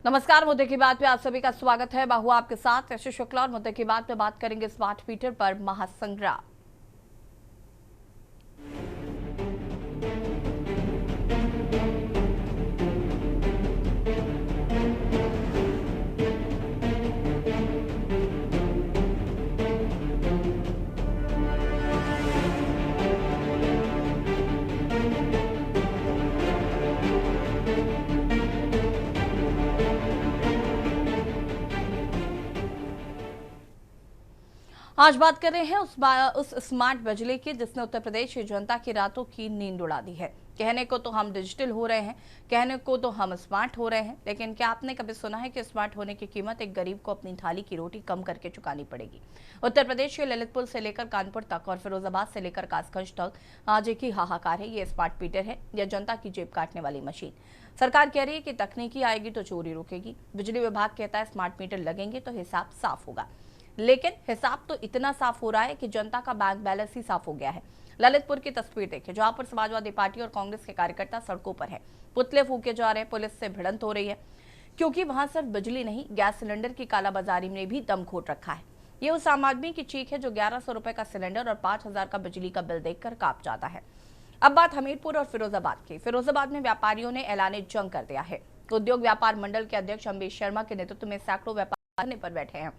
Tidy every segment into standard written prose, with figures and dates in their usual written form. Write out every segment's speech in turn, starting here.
नमस्कार। मुद्दे की बात में आप सभी का स्वागत है। बाहु आपके साथ यशस्वी शुक्ला और मुद्दे की बात में बात करेंगे स्मार्ट मीटर पर महासंग्राम। आज बात कर रहे हैं उस स्मार्ट बिजली की जिसने उत्तर प्रदेश की जनता की रातों की नींद उड़ा दी है। कहने को तो हम डिजिटल हो रहे हैं, कहने को तो हम स्मार्ट हो रहे हैं, लेकिन क्या आपने कभी सुना है कि स्मार्ट होने की कीमत एक गरीब को अपनी थाली की रोटी कम करके चुकानी पड़ेगी। उत्तर प्रदेश के ललितपुर से लेकर कानपुर तक और फिरोजाबाद से लेकर कासगंज तक आज एक ही हाहाकार है। ये स्मार्ट मीटर है या जनता की जेब काटने वाली मशीन। सरकार कह रही है कि तकनीकी आएगी तो चोरी रुकेगी। बिजली विभाग कहता है स्मार्ट मीटर लगेंगे तो हिसाब साफ होगा, लेकिन हिसाब तो इतना साफ हो रहा है कि जनता का बैंक बैलेंस ही साफ हो गया है। ललितपुर की तस्वीर देखिए, जहां पर समाजवादी पार्टी और कांग्रेस के कार्यकर्ता सड़कों पर हैं, पुतले फूके जा रहे हैं, पुलिस से भिड़ंत हो रही है, क्योंकि वहां सिर्फ बिजली नहीं, गैस सिलेंडर की कालाबाजारी ने भी दम घोट रखा है। ये उस आम आदमी की चीख है जो 1100 रुपए का सिलेंडर और 5000 का बिजली का बिल देखकर कांप जाता है। अब बात हमीरपुर और फिरोजाबाद की। फिरोजाबाद में व्यापारियों ने ऐलान जंग कर दिया है। उद्योग व्यापार मंडल के अध्यक्ष अम्बेश शर्मा के नेतृत्व में सैकड़ों व्यापारी पर बैठे हैं।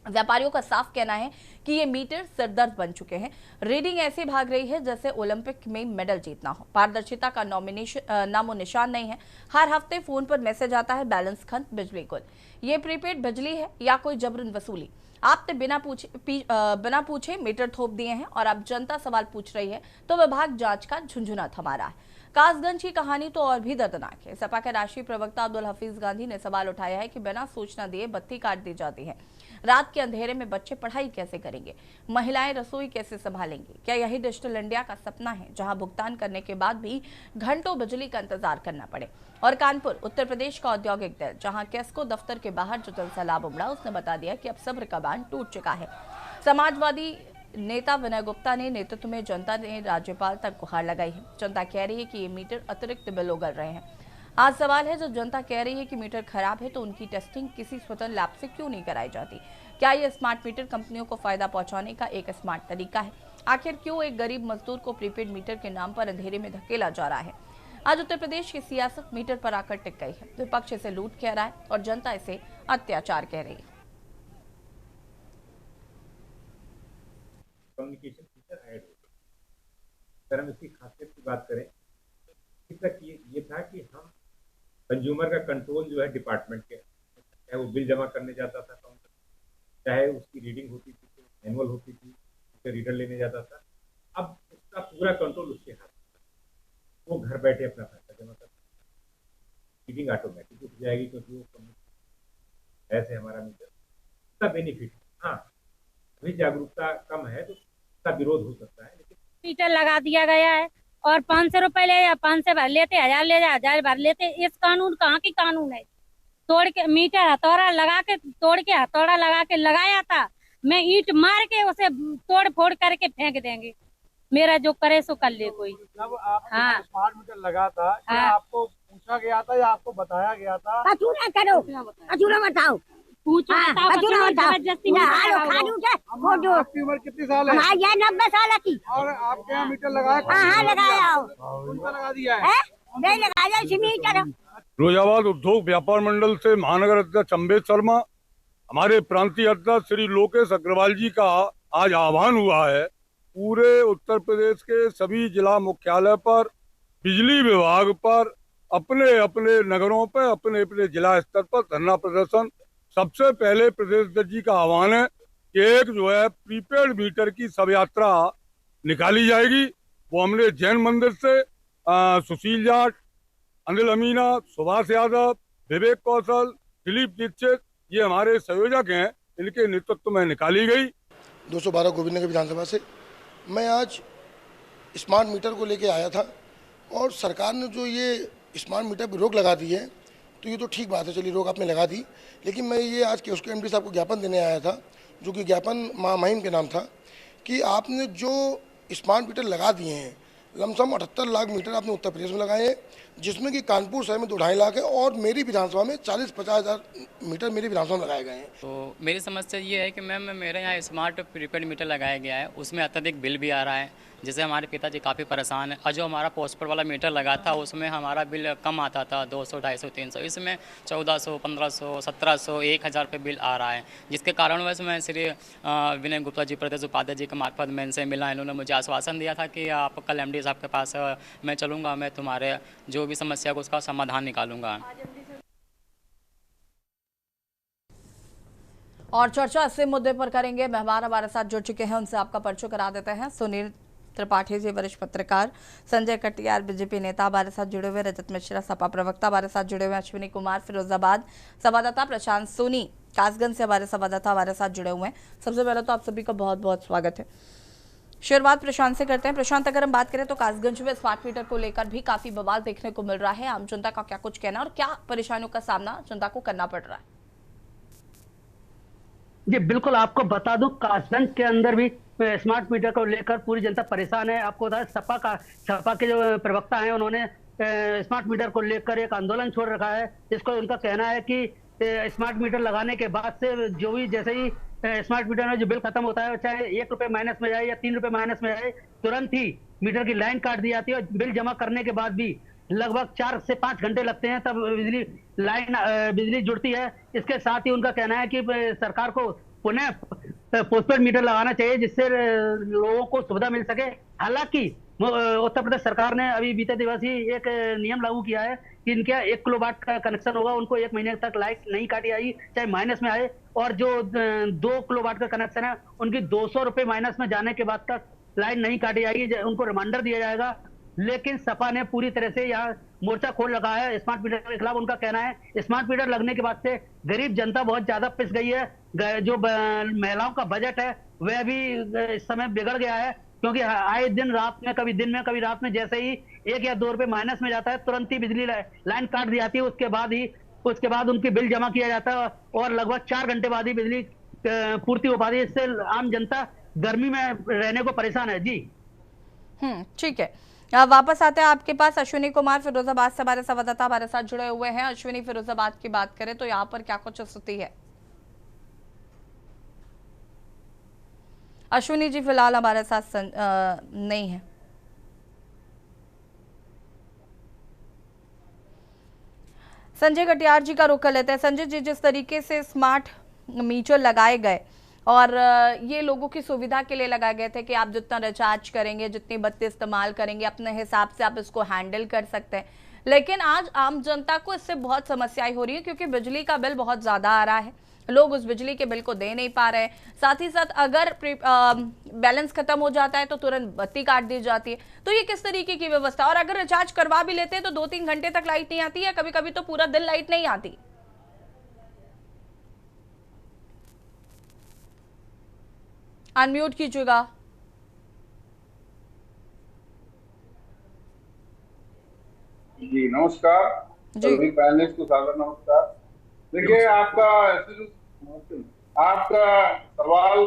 व्यापारियों का साफ कहना है कि ये मीटर सिरदर्द बन चुके हैं। रीडिंग ऐसी भाग रही है जैसे ओलंपिक में मेडल जीतना हो। पारदर्शिता का नामो निशान नहीं है। हर हफ्ते फोन पर मैसेज आता है, बैलेंस खत्म, बिजली गुल। ये प्रीपेड बिजली है या कोई जबरन वसूली? आपने बिना पूछे मीटर थोप दिए हैं और अब जनता सवाल पूछ रही है तो विभाग जांच का झुंझुना थमा रहा है। कासगंज की कहानी तो और भी दर्दनाक है। सपा के राष्ट्रीय प्रवक्ता अब्दुल हफीज गांधी ने सवाल उठाया है कि बिना सूचना दिए बत्ती काट दी जाती है। रात के अंधेरे में बच्चे पढ़ाई कैसे करेंगे? महिलाएं रसोई कैसे संभालेंगी? क्या यही डिजिटल इंडिया का सपना है, जहां भुगतान करने के बाद भी घंटों बिजली का इंतजार करना पड़े? और कानपुर, उत्तर प्रदेश का औद्योगिक दल, जहां केस्को दफ्तर के बाहर जो जनसैलाब उमड़ा, उसने बता दिया कि अब सब्र का बांध टूट चुका है। समाजवादी नेता विनय गुप्ता ने नेतृत्व में जनता ने राज्यपाल तक गुहार लगाई है। जनता कह रही है कि ये मीटर अतिरिक्त बिल उगल रहे हैं। आज सवाल है, जब जनता कह रही है कि मीटर खराब है तो उनकी टेस्टिंग किसी स्वतंत्र लैब से क्यों नहीं कराई जाती? क्या यह स्मार्ट मीटर कंपनियों को फायदा पहुंचाने का एक स्मार्ट तरीका है? आखिर क्यों एक गरीब मजदूर को प्रीपेड मीटर के नाम पर अंधेरे में धकेला जा रहा है? आज उत्तर प्रदेश की सियासत मीटर पर आकर टिक गई है। विपक्ष इसे लूट कह रहा है और जनता इसे अत्याचार कह रही है। कम्युनिकेशन फीचर ऐड हो। अगर हम इसकी खासियत की बात करें, तक ये था कि हम कंज्यूमर का कंट्रोल जो है डिपार्टमेंट के, चाहे वो बिल जमा करने जाता था काउंटर, चाहे उसकी रीडिंग होती थी तो मैनुअल होती थी, उसे रीडर लेने जाता था। अब उसका पूरा कंट्रोल उसके हाथ में, वो घर बैठे अपना पैसा जमा करता है, रीडिंग ऑटोमेटिक उठ जाएगी क्योंकि वो ऐसे हमारा मीटर उसका बेनिफिट। हाँ, अभी जागरूकता कम है तो उसका विरोध हो सकता है, लेकिन मीटर लगा दिया गया है और 500 रुपए ले या 500 भर लेते, 1000 ले जा 1000 भर लेते। इस कानून कहाँ की कानून है? तोड़ के मीटर हथौड़ा लगा के, तोड़ के हथौड़ा लगा के लगाया था, मैं ईंट मार के उसे तोड़ फोड़ करके फेंक देंगे। मेरा जो करे सो कर ले कोई। जब आप स्मार्ट मीटर लगा था, क्या आपको पूछा गया था या आपको बताया गया था? अचूना करो, अचूना बताओ, पूछो जबरदस्ती ना हालो खालू थे। वो जो आपकी उम्र कितनी साल है? हमारी है 90 साल की। और आपके यहाँ मीटर लगाया? हाँ लगाया हो। कौन सा लगा दिया है? नहीं लगाया इसी मीटर। फिरोजाबाद उद्योग व्यापार मंडल से महानगर अध्यक्ष अम्बेश शर्मा, हमारे प्रांतीय अध्यक्ष श्री लोकेश अग्रवाल जी का आज आह्वान हुआ है। पूरे उत्तर प्रदेश के सभी जिला मुख्यालय पर, बिजली विभाग पर, अपने अपने नगरों पर, अपने अपने जिला स्तर पर धरना प्रदर्शन। सबसे पहले प्रदेश अध्यक्ष जी का आह्वान है कि एक जो है प्रीपेड मीटर की शव यात्रा निकाली जाएगी। वो हमने जैन मंदिर से सुशील जाट, अनिल अमीना, सुभाष यादव, विवेक कौशल, दिलीप दीक्षित, ये हमारे संयोजक हैं, इनके नेतृत्व में निकाली गई। 212 गोविंदनगर विधानसभा से मैं आज स्मार्ट मीटर को लेके आया था और सरकार ने जो ये स्मार्ट मीटर पर रोक लगा दी है तो ये तो ठीक बात है, चलिए रोक आपने लगा दी, लेकिन मैं ये आज के उसके एमडी साहब को ज्ञापन देने आया था, जो कि ज्ञापन मां महिम के नाम था, कि आपने जो स्मार्ट मीटर लगा दिए हैं लमसम 78 लाख मीटर आपने उत्तर प्रदेश में लगाए हैं, जिसमें कि कानपुर शहर में 2-2.5 लाख है और मेरी विधानसभा में 40-50 हज़ार मीटर मेरी विधानसभा में लगाए गए हैं। तो मेरी समस्या ये है कि मैम मेरे यहाँ स्मार्ट प्रीपेड मीटर लगाया गया है, उसमें अत्यधिक बिल भी आ रहा है, जिससे हमारे पिताजी काफ़ी परेशान हैं। और जो हमारा पोस्टपेड वाला मीटर लगा था उसमें हमारा बिल कम आता था, 200, 250, 300, इसमें 1400, 1500, 1700, 1000 पे बिल आ रहा है, जिसके कारण वैसे मैं श्री विनय गुप्ता जी, प्रदेश उपाध्यक्ष जी के मार्फत मैं इनसे मिला। इन्होंने मुझे आश्वासन दिया था कि आप कल MD साहब के पास मैं चलूँगा, मैं तुम्हारे जो भी समस्या को उसका समाधान निकालूंगा। और चर्चा इसी मुद्दे पर करेंगे। मेहमान हमारे साथ जुड़ चुके हैं, उनसे आपका परिचय करा देते हैं। सुनील त्रिपाठी जी वरिष्ठ पत्रकार, संजय कटियार बीजेपी नेता हमारे साथ जुड़े हुए, रजत मिश्रा सपा प्रवक्ता हमारे साथ जुड़े हुए, अश्विनी कुमार फिरोजाबाद संवाददाता, प्रशांत सोनी कासगंज से हमारे संवाददाता हमारे साथ जुड़े हुए हैं। सबसे पहले तो आप सभी का बहुत बहुत स्वागत है। शुरुआत प्रशांत से करते हैं। प्रशांत, अगर हम बात करें तो कासगंज में स्मार्ट मीटर को लेकर भी काफी बवाल देखने को मिल रहा है, आम जनता का क्या कुछ कहना और क्या परेशानियों का सामना जनता को करना पड़ रहा है? जी बिल्कुल, आपको बता दूं कासगंज के अंदर भी स्मार्ट मीटर को लेकर पूरी जनता परेशान है। आपको बता सपा के जो प्रवक्ता हैं उन्होंने स्मार्ट मीटर को लेकर एक आंदोलन छोड़ रखा है, जिसको उनका कहना है कि स्मार्ट मीटर लगाने के बाद से जो भी जैसे ही स्मार्ट मीटर में जो बिल खत्म होता है, चाहे 1 रुपये माइनस में जाए या 3 रुपये माइनस में जाए, तुरंत ही मीटर की लाइन काट दी जाती है और बिल जमा करने के बाद भी लगभग 4 से 5 घंटे लगते हैं तब बिजली जुड़ती है। इसके साथ ही उनका कहना है कि सरकार को पुनः पोस्टपेड मीटर लगाना चाहिए, जिससे लोगों को सुविधा मिल सके। हालांकि उत्तर प्रदेश सरकार ने अभी बीते दिवस ही एक नियम लागू किया है कि इनके 1 किलोवाट का कनेक्शन होगा, उनको 1 महीने तक लाइट नहीं काटी जाएगी, चाहे माइनस में आए। और जो 2 किलोवाट का कनेक्शन है उनकी 200 रुपये माइनस में जाने के बाद तक लाइट नहीं काटी जाएगी, उनको रिमाइंडर दिया जाएगा। लेकिन सपा ने पूरी तरह से यहाँ मोर्चा खोल रखा है स्मार्ट मीटर के खिलाफ। उनका कहना है स्मार्ट मीटर लगने के बाद से गरीब जनता बहुत ज्यादा पिस गई है। जो महिलाओं का बजट है वह भी इस समय बिगड़ गया है, क्योंकि आए दिन रात में, कभी दिन में कभी रात में, जैसे ही 1 या 2 रुपये माइनस में जाता है तुरंत ही बिजली लाइन काट दी जाती है। उसके बाद उनकी बिल जमा किया जाता है और लगभग 4 घंटे बाद ही बिजली पूर्ति हो पाती है। इससे आम जनता गर्मी में रहने को परेशान है। जी ठीक है, वापस आते हैं आपके पास। अश्विनी कुमार फिरोजाबाद से हमारे संवाददाता हमारे साथ जुड़े हुए हैं। अश्विनी, फिरोजाबाद की बात करें तो यहाँ पर क्या कुछ स्थिति है? अश्विनी जी फिलहाल हमारे साथ नहीं है। संजय कटियार जी का रुख कर लेते हैं। संजय जी, जिस तरीके से स्मार्ट मीटर लगाए गए और ये लोगों की सुविधा के लिए लगाए गए थे कि आप जितना रिचार्ज करेंगे, जितनी बत्ती इस्तेमाल करेंगे, अपने हिसाब से आप इसको हैंडल कर सकते हैं, लेकिन आज आम जनता को इससे बहुत समस्याएं हो रही है, क्योंकि बिजली का बिल बहुत ज़्यादा आ रहा है, लोग उस बिजली के बिल को दे नहीं पा रहे हैं। साथ ही साथ अगर बैलेंस खत्म हो जाता है तो तुरंत बत्ती काट दी जाती है। तो ये किस तरीके की व्यवस्था? और अगर रिचार्ज करवा भी लेते हैं तो 2-3 घंटे तक लाइट नहीं आती है, कभी कभी तो पूरा दिन लाइट नहीं आती। अनम्यूट कीजिएगा। जी नमस्कार सभी पैनलिस्ट को सादर नमस्कार। देखिए आपका सवाल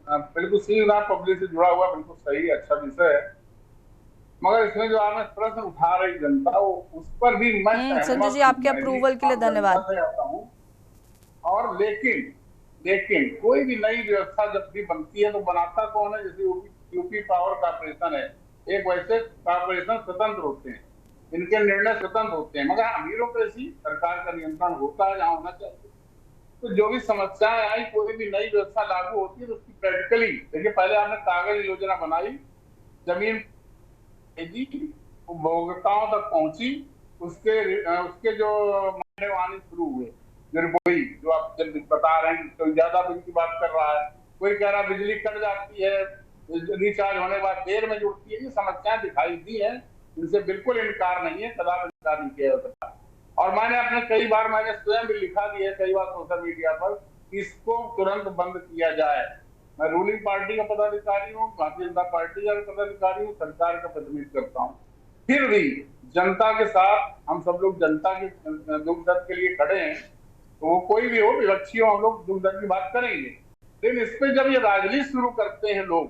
बिल्कुल सीधा पब्लिक से जुड़ा हुआ, बिल्कुल सही, अच्छा विषय है, मगर इसमें जो आपने प्रश्न उठा रही जनता उस पर भी मैं संजय जी आपके अप्रूवल के लिए धन्यवाद। और लेकिन कोई भी नई व्यवस्था जब भी बनती है तो बनाता कौन है? जैसे यूपी पावर कॉर्पोरेशन है, एक वैसे कॉर्पोरेशन स्वतंत्र होते हैं, इनके निर्णय स्वतंत्र होते हैं, मगर ब्यूरोक्रेसी सरकार का नियंत्रण होता है जहाँ होना चाहिए। तो जो भी समस्याएं आई, कोई भी नई व्यवस्था लागू होती है तो उसकी प्रैक्टिकली देखिए, पहले आपने कागज योजना बनाई, जमीन उपभोक्ताओं तक पहुंची, उसके जो मायने आने शुरू हुए, जो आप बता रहे हैं, तो ज्यादा बिल की बात कर रहा है, कोई कह रहा बिजली कट जाती है, रिचार्ज होने के बाद देर में जुड़ती है। ये समस्याएं दिखाई दी है, इनसे बिल्कुल इनकार नहीं है, कदापि इनकार नहीं किया जा सकता। और मैंने अपने कई बार स्वयं भी लिखा दिया है, कई बार सोशल मीडिया पर, इसको तुरंत बंद किया जाए। मैं रूलिंग पार्टी का पदाधिकारी हूँ, भारतीय जनता पार्टी का पदाधिकारी हूँ, सरकार का प्रतिनिधित्व करता हूँ, फिर भी जनता के साथ हम सब लोग जनता के दुख दर्द के लिए खड़े हैं। तो वो कोई भी हो, विपक्षी हो, हम लोग दुख दर्द की बात करेंगे, लेकिन इस पे जब ये राजनीति शुरू करते हैं लोग,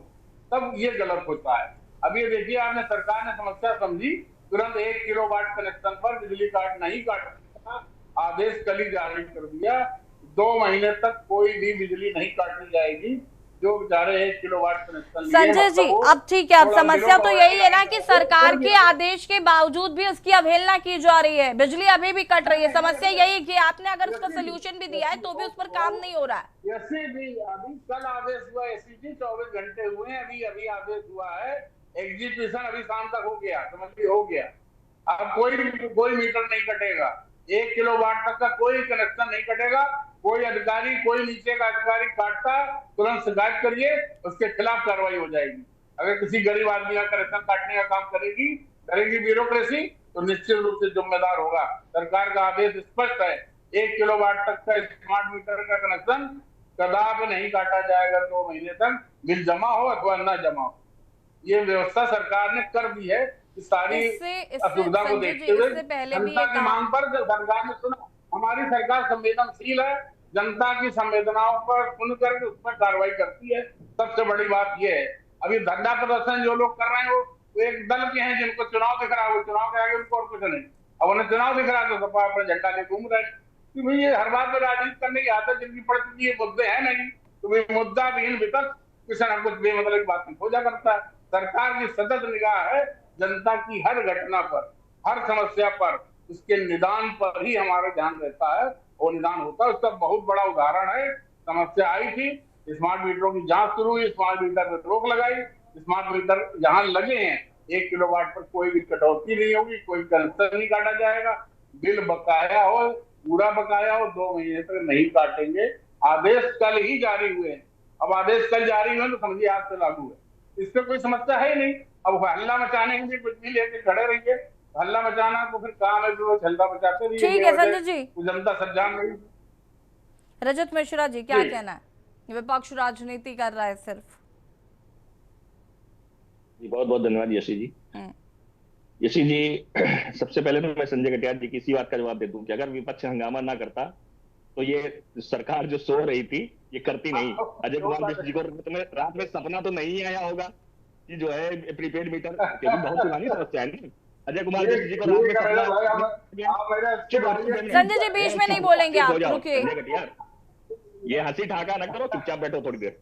तब ये गलत होता है। अब ये देखिए, आपने सरकार ने समस्या समझी, तुरंत 1 किलोवाट कनेक्शन पर बिजली काट नहीं काटने का आदेश कल ही जारी कर दिया। 2 महीने तक कोई भी बिजली नहीं काटी जाएगी जो बेचारे 1 किलोवाट कनेक्शन लिए। संजय जी, अब ठीक है, अब समस्या तो यही है ना कि सरकार के आदेश के बावजूद भी उसकी अवहेलना की जा रही है, बिजली अभी भी कट रही है। समस्या यही है कि आपने अगर उसका सोल्यूशन भी दिया है तो भी उस पर काम नहीं हो रहा है। एसीबी अभी कल आदेश हुआ, एसीबी 24 घंटे हुए, अभी आदेश हुआ है, एग्जीक्यूशन अभी शाम तक हो गया, समझ हो गया। अब कोई मीटर नहीं कटेगा, 1 किलोवाट तक का कोई कनेक्शन नहीं कटेगा। कोई अधिकारी, कोई नीचे का अधिकारी काटता, तुरंत शिकायत करिए, उसके खिलाफ कार्रवाई हो जाएगी। अगर किसी गरीब आदमी का कनेक्शन काटने का काम करेगी ब्यूरोक्रेसी, तो निश्चित रूप से जिम्मेदार होगा। सरकार का आदेश स्पष्ट है, 1 किलोवाट तक का स्मार्ट मीटर का कनेक्शन कदापि नहीं काटा जाएगा 2 महीने तक, बिल जमा हो अथवा न जमा हो। ये व्यवस्था सरकार ने कर दी है। सारी असुविधा को देखते हुए जनता की मांग पर सरकार ने सुना। हमारी सरकार संवेदनशील है, जनता की संवेदनाओं पर सुनकर उस पर कार्रवाई करती है। सबसे बड़ी बात यह है, अभी धरना प्रदर्शन जो लोग कर रहे हैं वो एक दल के हैं जिनको चुनाव दिख रहा है, वो चुनाव के आगे उनको और कुछ नहीं। अब उन्हें चुनाव दिख रहा है तो सपा अपना झंडा ले घूम रहे हैं कि भाई ये हर बात में राजनीति करने की आदत जिनकी पड़ चुकी है, मुद्दे है नहीं तो भाई मुद्दा विहीन वितर्क किसी न कुछ बेमतलब की बात हो जा करता है। सरकार की सतत निगाह है जनता की हर घटना पर, हर समस्या पर, उसके निदान पर ही हमारा ध्यान रहता है और निदान होता है। उसका बहुत बड़ा उदाहरण है, समस्या आई थी, स्मार्ट मीटरों की जांच शुरू हुई, स्मार्ट मीटर पर रोक लगाई, स्मार्ट मीटर जहां लगे हैं 1 किलोवाट पर कोई भी कटौती नहीं होगी, कोई कनेक्शन नहीं काटा जाएगा, बिल बकाया हो, पूरा बकाया हो, 2 महीने तक नहीं काटेंगे। आदेश कल ही जारी हुए हैं। अब आदेश कल जारी हुए तो समझिए आज से लागू है, इससे कोई समस्या है ही नहीं। अब हल्ला मचाने के लिए कुछ भी लेके खड़े रहिए, हल्ला मचाना तो फिर काम है जो हल्ला मचाते रहिए। ठीक है संजय जी, जनता सज्जान नहीं। रजत मिश्रा जी, क्या कहना है? विपक्ष राजनीति कर रहा है सिर्फ। बहुत बहुत धन्यवाद यशी जी। यशी जी, सबसे पहले तो मैं संजय कटियार जी की इसी बात का जवाब दे दूं कि अगर विपक्ष हंगामा ना करता तो ये सरकार जो सो रही थी ये करती नहीं। अजय कुमार मिश्र जी को रात में सपना तो नहीं आया होगा कि जो है प्रीपेड मीटर, क्योंकि बहुत पुरानी समस्या है। अजय कुमार मिश्र जी को रात में सपना। संजय जी बीच में नहीं बोलेंगे आप, रुकिए। ये हंसी ठाका न करो, चुपचाप बैठो थोड़ी देर।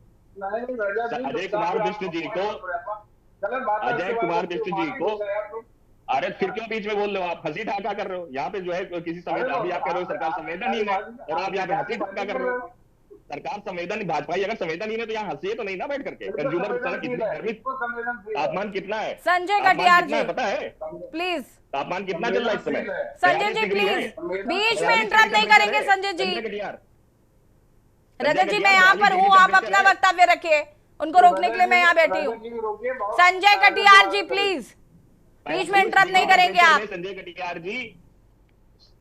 अजय कुमार मिश्र जी को अरे फिर क्यों बीच में बोल रहे हो आप? हंसी ठाका कर रहे हो यहाँ पे जो है किसी संवेदन, अभी आप कह रहे हो सरकार संवेदनहीन है और आप यहाँ पे हंसी ठाका कर रहे हो। सरकार संवेदन, भाजपा अगर संवेदनहीन है तो यहाँ हंसिए तो नहीं ना बैठ करके। कंज्यूमर कितनी गर्मी, तापमान कितना है संजय कटियार जी, पता है प्लीज? तापमान कितना चल रहा है इस समय? संजय जी प्लीज बीच में इंटरप्ट नहीं करेंगे। संजय जी, रजत जी मैं यहाँ पर हूँ, आप अपना वक्तव्य रखिए, उनको रोकने के लिए मैं यहाँ बैठी हूँ। संजय कटियार जी प्लीज बीच में इंटरप्ट नहीं करेंगे आप। संजय कटियार जी,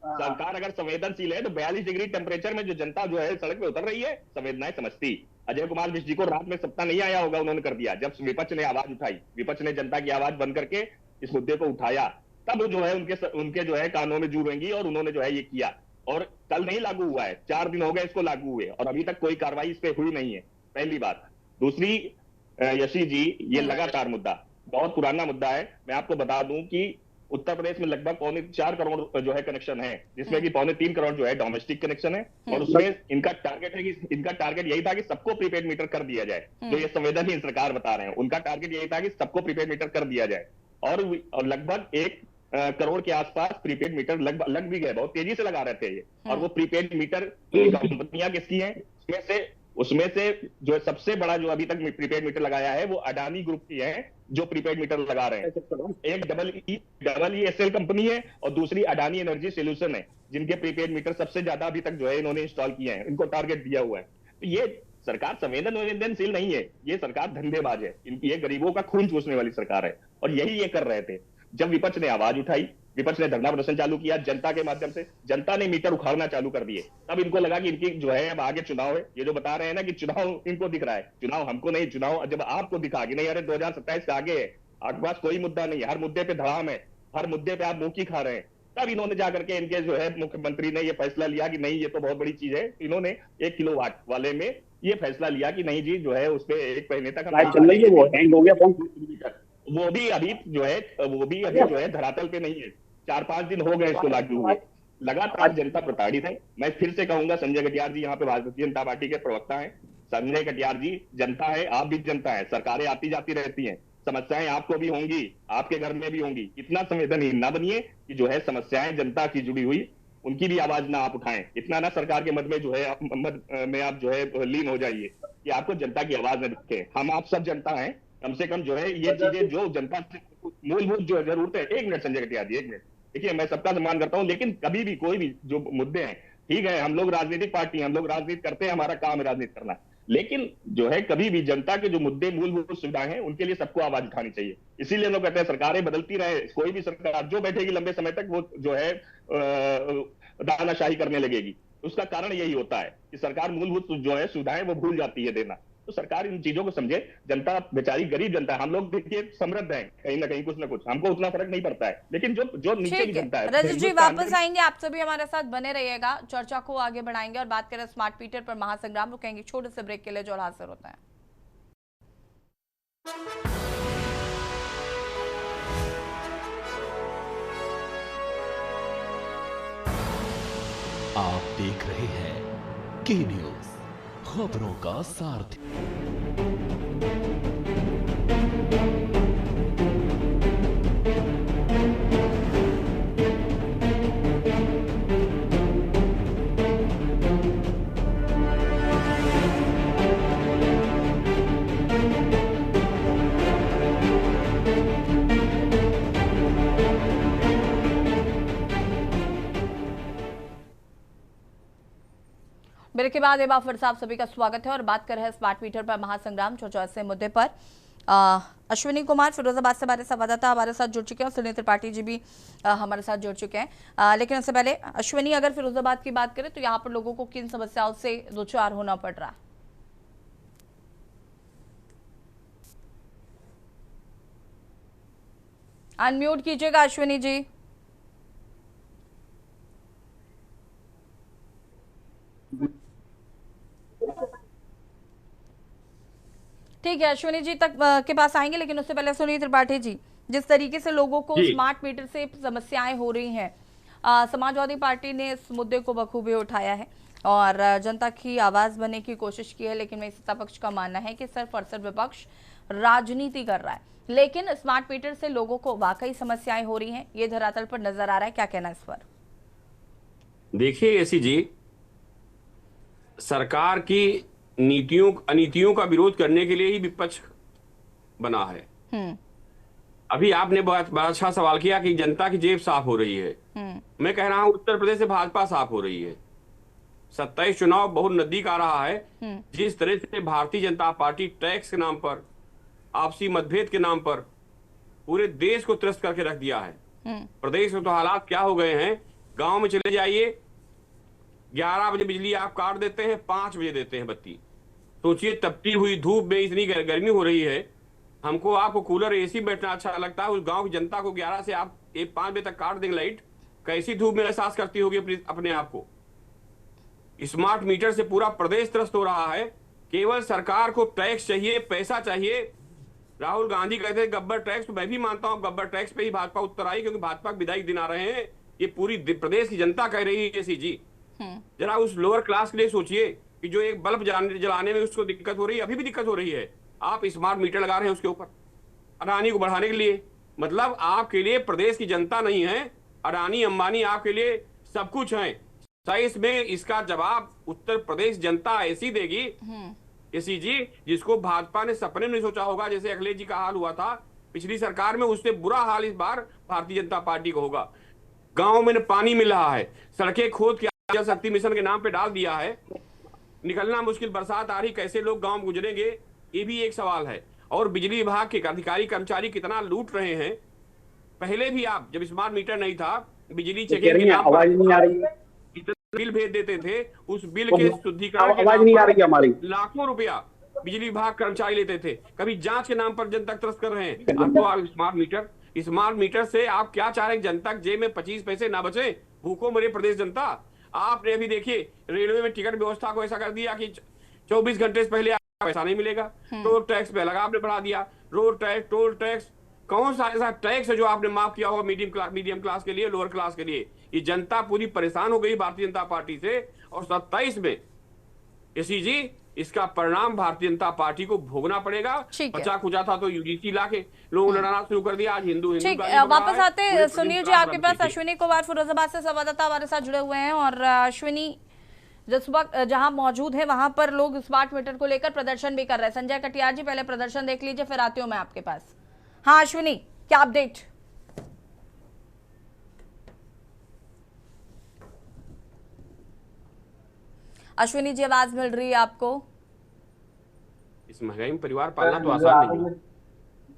सरकार अगर संवेदनशील है तो 42 डिग्री टेम्परेचर में जो जनता जो है सड़क पे उतर रही है, संवेदनाएं समझती। अजय कुमार मिश्र जी को रात में सपना नहीं आया होगा, उन्होंने कर दिया। जब विपक्ष ने आवाज उठाई, विपक्ष ने जनता की आवाज बंद करके इस मुद्दे को उठाया, तब जो है उनके जो है कानों में जू रहेंगी और उन्होंने जो है ये किया। और कल नहीं लागू हुआ है, 4 दिन हो गए इसको लागू हुए और अभी तक कोई कार्रवाई इस पे हुई नहीं है, पहली बात। दूसरी, यशी जी, ये लगातार मुद्दा बहुत पुराना मुद्दा है। मैं आपको बता दूं कि उत्तर प्रदेश में लगभग 4.25 करोड़ जो है कनेक्शन है, जिसमें कि 3.25 करोड़ जो है डोमेस्टिक कनेक्शन है और उसमें इनका टारगेट है कि इनका टारगेट यही था कि सबको प्रीपेड मीटर कर दिया जाए। जो ये संवेदनहीन सरकार बता रहे हैं, उनका टारगेट यही था कि सबको प्रीपेड मीटर कर दिया जाए और लगभग 1 करोड़ के आसपास प्रीपेड मीटर लग भी गए, बहुत तेजी से लगा रहे थे ये। और वो प्रीपेड मीटर कंपनियां किसकी हैं? उसमें से जो सबसे बड़ा जो अभी तक प्रीपेड मीटर लगाया है वो अडानी ग्रुप की है, जो प्रीपेड मीटर लगा रहे हैं। एक EESL कंपनी है और दूसरी अडानी एनर्जी सॉल्यूशन है, जिनके प्रीपेड मीटर सबसे ज्यादा अभी तक जो है इन्होंने इंस्टॉल किए हैं, इनको टारगेट दिया हुआ है। तो ये सरकार संवेदनशील नहीं है, ये सरकार धंधेबाज है, ये गरीबों का खून चूसने वाली सरकार है और यही ये कर रहे थे। जब विपक्ष ने आवाज उठाई, विपक्ष ने धरना प्रदर्शन चालू किया जनता के माध्यम से, जनता ने मीटर उखाड़ना चालू कर दिए, तब इनको लगा कि इनकी जो है अब आगे चुनाव है। ये जो बता रहे हैं ना कि चुनाव इनको दिख रहा है, चुनाव हमको नहीं, चुनाव जब आपको दिखा कि नहीं अरे 2027 के आगे है, आपके पास कोई मुद्दा नहीं, हर मुद्दे पे धड़ाम है, हर मुद्दे पे आप मुंह खा रहे हैं, तब इन्होंने जाकर के इनके जो है मुख्यमंत्री ने ये फैसला लिया कि नहीं ये तो बहुत बड़ी चीज है। इन्होंने 1 किलोवाट वाले में ये फैसला लिया कि नहीं जी जो है उस पर 1 महीने तक चल रही है, वो हैंग हो गया फोन। वो भी अभी जो है धरातल पे नहीं है। 4-5 दिन हो गए इसको लागू हुए। लगातार जनता प्रताड़ित है। मैं फिर से कहूंगा, संजय कटियार जी यहाँ पे भारतीय जनता पार्टी के प्रवक्ता हैं। संजय कटियार जी, जनता है, आप भी जनता है, सरकारें आती जाती रहती हैं, समस्याएं आपको भी होंगी, आपके घर में भी होंगी। इतना संवेदनहीन ना बनिए कि जो है समस्याएं जनता की जुड़ी हुई उनकी भी आवाज ना आप उठाएं। इतना ना सरकार के मत में जो है आप जो है लीन हो जाइए कि आपको जनता की आवाज न दिखे। हम आप सब जनता हैं, कम से कम जो है ये चीजें जो जनता से मूलभूत जो जरूरत है। 1 मिनट संजय कटियार जी, 1 मिनट। देखिए, मैं सबका सम्मान करता हूं, लेकिन कभी भी कोई भी जो मुद्दे हैं, ठीक है, हम लोग राजनीतिक पार्टी, हम लोग राजनीति करते हैं, हमारा काम है राजनीति करना, लेकिन जो है कभी भी जनता के जो मुद्दे मूलभूत सुविधाएं हैं उनके लिए सबको आवाज उठानी चाहिए। इसीलिए हम लोग कहते हैं सरकारें बदलती रहे, कोई भी सरकार जो बैठेगी लंबे समय तक वो जो है दानाशाही करने लगेगी। उसका कारण यही होता है कि सरकार मूलभूत जो है सुविधाएं वो भूल जाती है देना। तो सरकार इन चीजों को समझे। जनता बेचारी गरीब जनता है, हम लोग देखिए समृद्ध हैं कहीं ना कहीं, कुछ ना कुछ, हमको उतना फर्क नहीं पड़ता है, लेकिन जो नीचे की जनता है। रजत जी वापस आएंगे, आप सभी हमारे साथ बने रहिएगा, चर्चा को आगे बढ़ाएंगे और बात करें स्मार्ट मीटर पर महासंग्राम। रुकेंगे छोटे से ब्रेक के लिए, जो हाजिर होता है। आप देख रहे हैं के न्यूज, खबरों का सारथी। ब्रेक के बाद एक बार फिर से आप सभी का स्वागत है और बात कर रहे हैं स्मार्ट मीटर पर महासंग्राम चर्चा से मुद्दे पर। अश्विनी कुमार फिरोजाबाद से हमारे संवाददाता हमारे साथ जुड़ चुके हैं, सुनील त्रिपाठी जी भी हमारे साथ जुड़ चुके हैं। लेकिन उससे पहले अश्विनी, अगर फिरोजाबाद की बात करें तो यहाँ पर लोगों को किन समस्याओं से दो चार होना पड़ रहा है? अनम्यूट कीजिएगा अश्विनी जी। ठीक है, अश्विनी जी तक के पास आएंगे, लेकिन उससे पहले सुनील त्रिपाठी जी, जिस तरीके से लोगों को स्मार्ट मीटर से समस्याएं हो रही हैं, समाजवादी पार्टी ने इस मुद्दे को बखूबी उठाया है और जनता की आवाज बनने की कोशिश की है, लेकिन वही सत्ता पक्ष का मानना है कि सिर्फ और सिर्फ विपक्ष राजनीति कर रहा है। लेकिन स्मार्ट मीटर से लोगों को वाकई समस्याएं हो रही हैं, ये धरातल पर नजर आ रहा है। क्या कहना इस पर? देखिए एसी जी, सरकार की अनीतियों का विरोध करने के लिए ही विपक्ष बना है। अभी आपने बहुत बड़ा अच्छा सवाल किया कि जनता की जेब साफ हो रही है। मैं कह रहा हूं उत्तर प्रदेश से भाजपा साफ हो रही है। 27 चुनाव बहुत नजदीक आ रहा है। जिस तरह से भारतीय जनता पार्टी टैक्स के नाम पर, आपसी मतभेद के नाम पर पूरे देश को त्रस्त करके रख दिया है। प्रदेश में तो हालात क्या हो गए हैं, गांव में चले जाइए, 11 बजे बिजली आप काट देते हैं, 5 बजे देते हैं बत्ती। सोचिए, तपती हुई धूप में इतनी गर्मी हो रही है, हमको आपको कूलर एसी बैठना अच्छा लगता है, उस गांव की जनता को 11 से आप 5 बजे तक काट देंगे लाइट, कैसी धूप में एहसास करती होगी अपने आप को। स्मार्ट मीटर से पूरा प्रदेश त्रस्त हो रहा है। केवल सरकार को टैक्स चाहिए, पैसा चाहिए। राहुल गांधी कहते हैं गब्बर टैक्स, तो मैं भी मानता हूं गब्बर टैक्स पे ही भाजपा उत्तर आई, क्योंकि भाजपा के विधायक दिन आ रहे हैं। ये पूरी प्रदेश की जनता कह रही है जी। जरा उस लोअर क्लास के लिए सोचिए कि जो एक बल्ब जलाने में उसको दिक्कत हो रही है, अभी भी दिक्कत हो रही है, आप स्मार्ट मीटर लगा रहे हैं उसके ऊपर अडानी को बढ़ाने के लिए। मतलब आपके लिए प्रदेश की जनता नहीं है, अडानी अंबानी आपके लिए सब कुछ है। साइंस में इसका जवाब उत्तर प्रदेश जनता ऐसी देगी एसी जी, जिसको भाजपा ने सपने में नहीं सोचा होगा। जैसे अखिलेश जी का हाल हुआ था पिछली सरकार में, उससे बुरा हाल इस बार भारतीय जनता पार्टी को होगा। गांव में पानी मिल रहा है, सड़कें खोद के जल शक्ति मिशन के नाम पे डाल दिया है, निकलना मुश्किल, बरसात आ रही, कैसे लोग गांव गुजरेंगे, ये भी एक सवाल है। और बिजली विभाग के अधिकारी कर्मचारी कितना लूट रहे हैं। पहले भी आप जब स्मार्ट मीटर नहीं था, बिजली चेकिंग के नाम पर बिल भेज देते थे, उस बिल के शुद्धिकरण के नाम पर लाखों रुपया बिजली विभाग कर्मचारी लेते थे। कभी जांच के नाम पर जनता त्रस्त कर रहे हैं। आपको आप स्मार्ट मीटर से आप क्या चाह रहे हैं? जनता जेब में 25 पैसे ना बचे, भूखों मरे प्रदेश जनता। आपने अभी देखिए रेलवे में टिकट व्यवस्था को ऐसा कर दिया कि 24 घंटे से पहले पैसा नहीं मिलेगा। रोड टैक्स पे अलग आपने बढ़ा दिया, रोड टैक्स, टोल टैक्स, कौन सा ऐसा टैक्स है जो आपने माफ किया होगा मीडियम क्लास के लिए, लोअर क्लास के लिए? ये जनता पूरी परेशान हो गई भारतीय जनता पार्टी से, और 27 में इसी जी इसका परिणाम भारतीय जनता पार्टी को भोगना पड़ेगा। बचा खुचा था तो यूजीसी लाके लोगों ने लड़ना शुरू कर दिया। आज हिंदू ठीक, वापस आते सुनील जी आपके पास। अश्विनी कुमार फिरोजाबाद से संवाददाता हमारे साथ जुड़े हुए हैं। और अश्विनी, जिस वक्त जहां मौजूद है वहां पर लोग स्मार्ट मीटर को लेकर प्रदर्शन भी कर रहे हैं। संजय कटियार जी, पहले प्रदर्शन देख लीजिए, फिर आती हूँ मैं आपके पास। हाँ अश्विनी, क्या अपडेट? अश्विनी जी, आवाज मिल रही है आपको? इस महंगाई में परिवार पालना तो आसान नहीं है।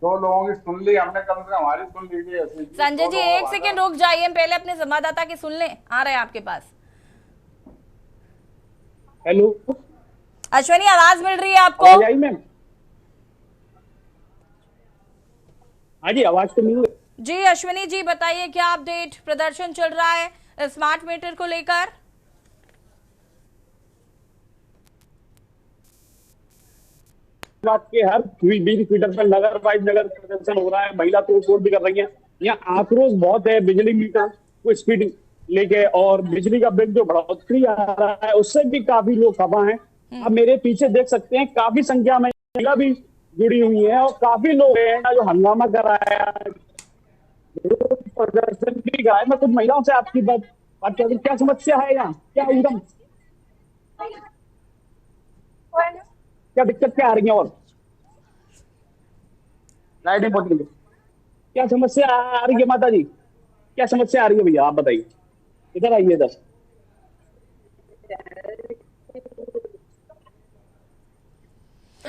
दो लोगों की सुन ली हमने, कम से कम हमारी सुन लीजिए। संजय जी एक सेकेंड रुक जाइए, पहले अपने संवाददाता की सुन लें, आ रहे हैं आपके पास। हेलो अश्विनी, आवाज मिल रही है आपको? मैम, हाँ जी, आवाज तो मिल रही जी। अश्विनी जी बताइए, क्या अपडेट? प्रदर्शन चल रहा है स्मार्ट मीटर को लेकर। बात के हर 20 फीटर पर नगर वाइज नगर प्रदर्शन हो रहा है, महिला तोड़फोड़ भी कर रही है। यहाँ आक्रोश बहुत है बिजली मीटर को स्पीड लेके, और बिजली का बिल जो बढ़ोतरी आ रहा है उससे भी काफी लोग खफा हैं। आप मेरे पीछे देख सकते हैं, काफी संख्या में महिला भी जुड़ी हुई है और काफी लोग हैं जो हंगामा कर रहा है, प्रदर्शन भी कराया। मैं कुछ महिलाओं से आपकी बात कर, क्या समस्या है यहाँ, क्या एकदम क्या दिक्कत क्या आ रही है, और लाइटें बहुत गई, क्या समस्या आ रही है माता जी, क्या समस्या आ रही है भैया आप बताइए, इधर आइए इधर।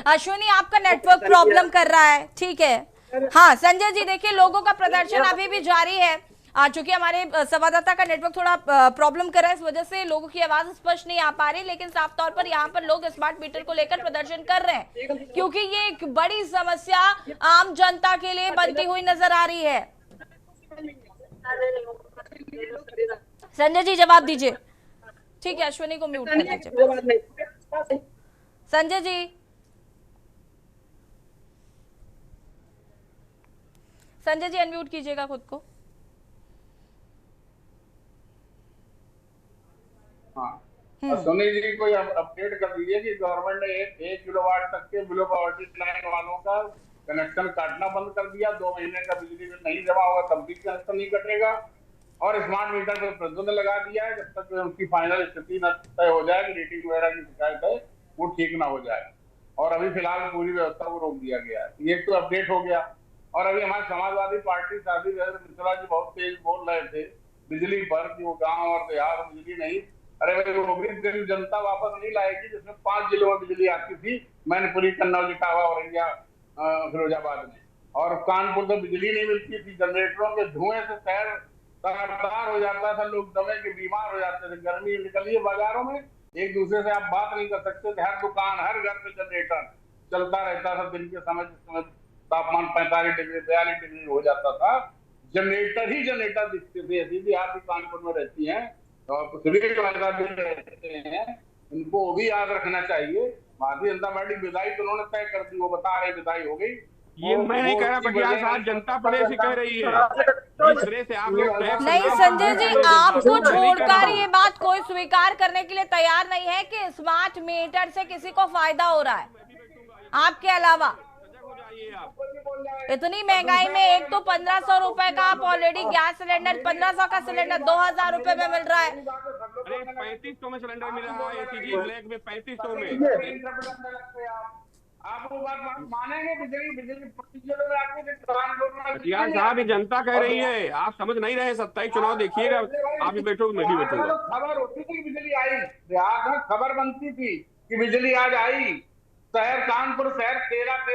अश्विनी, आपका नेटवर्क प्रॉब्लम कर रहा है, ठीक है। हाँ संजय जी, देखिए लोगों का प्रदर्शन अभी भी जारी है। चूंकि हमारे संवाददाता का नेटवर्क थोड़ा प्रॉब्लम कर रहा है, इस वजह से लोगों की आवाज स्पष्ट नहीं आ पा रही, लेकिन साफ तौर पर यहाँ पर लोग स्मार्ट मीटर को लेकर प्रदर्शन कर रहे हैं, क्योंकि ये एक बड़ी समस्या आम जनता के लिए बनती हुई नजर आ रही है। संजय जी जवाब दीजिए। ठीक है, अश्विनी को म्यूट कर दीजिए। संजय जी, संजय जी अनम्यूट कीजिएगा खुद को। हाँ, सुनील जी को अपडेट कर दीजिए कि गवर्नमेंट ने 1 किलोवाट तक के बिलो पॉवर्टी लाइन वालों का कनेक्शन काटना बंद कर दिया। 2 महीने का बिजली बिल नहीं जमा होगा तब भी कनेक्शन नहीं कटेगा, और स्मार्ट मीटर पर प्रतिबंध लगा दिया है जब तक उनकी फाइनल स्थिति न तय हो जाए कि रेटिंग वगैरह की शिकायत है वो ठीक ना हो जाए। और अभी फिलहाल पूरी व्यवस्था को रोक दिया गया है। ये तो अपडेट हो गया। और अभी हमारे समाजवादी पार्टी साथी मिश्रा जी बहुत तेज बोल रहे थे बिजली पर कि वो गाँव और देहात में बिजली नहीं। अरे भाई, वो भी जनता वापस नहीं लाएगी जिसमें 5 जिलों में बिजली आती थी, मैनपुरी, कन्नौज, इटावा, औरैया, फिरोजाबाद में। और कानपुर तो बिजली नहीं मिलती थी, जनरेटरों के धुएं से शहर लगातार हो जाता था, लोग दमे के बीमार हो जाते थे। गर्मी निकलिए बाजारों में, एक दूसरे से आप बात नहीं कर सकते थे। हर दुकान, हर घर पे जनरेटर चलता रहता था। दिन के समय तापमान 45 डिग्री 42 डिग्री हो जाता था, जनरेटर ही जनरेटर दिखते थे। सीधी आप भी कानपुर में रहती हैं और कुछ भी रहते हैं, उनको भी याद रखना चाहिए। भारतीय जनता पार्टी विदाई तो उन्होंने तय कर दी, वो बता रहे विदाई हो गई। ये मैं नहीं कह रहा, बटियाल साहब जनता प्रदेश ही कह रही है। जिस तरह से आप लोग नहीं संजय जी, आपको छोड़कर ये बात कोई स्वीकार करने के लिए तैयार नहीं है कि स्मार्ट मीटर से किसी को फायदा हो रहा है आपके अलावा। इतनी महंगाई में एक तो 1500 रुपए का आप ऑलरेडी गैस सिलेंडर, 1500 का सिलेंडर 2000 रुपए में मिल रहा है। अरे 3500 में सिलेंडर मिल रहा है, एसीजी ब्लैक में 3500 में। आप वो बात मानेंगे? बिजली बटियाल साहब, ये जनता कह रही है, आप समझ नहीं रहे। 27 चुनाव देखिएगा, आप भी बैठोगे मैं भी बैठूंगा। खबर होती थी कि बिजली आई, देहात में खबर बनती थी कि बिजली आज आई। शहर कानपुर शहर 13 दिन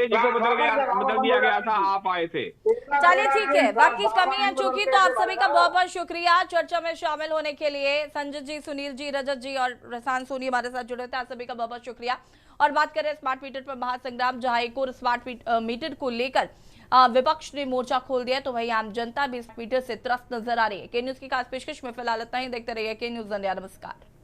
जिसको बदल दिया गया था, आप आए थे। चलिए ठीक है, बाकी कमियां चूकी तो आप सभी का बहुत बहुत शुक्रिया चर्चा में शामिल होने के लिए। संजय जी, सुनील जी, रजत जी और रसान सोनी हमारे साथ जुड़े थे, आप सभी का बहुत बहुत शुक्रिया। और बात करें स्मार्ट मीटर पर महासंग्राम, जहां एक और स्मार्ट मीटर को लेकर विपक्ष ने मोर्चा खोल दिया, तो वही आम जनता भी इस मीटर से त्रस्त नजर आ रही है। के न्यूज की खास पेशकश में फिलहाल इतना ही। देखते रहिए के न्यूज इंडिया। नमस्कार।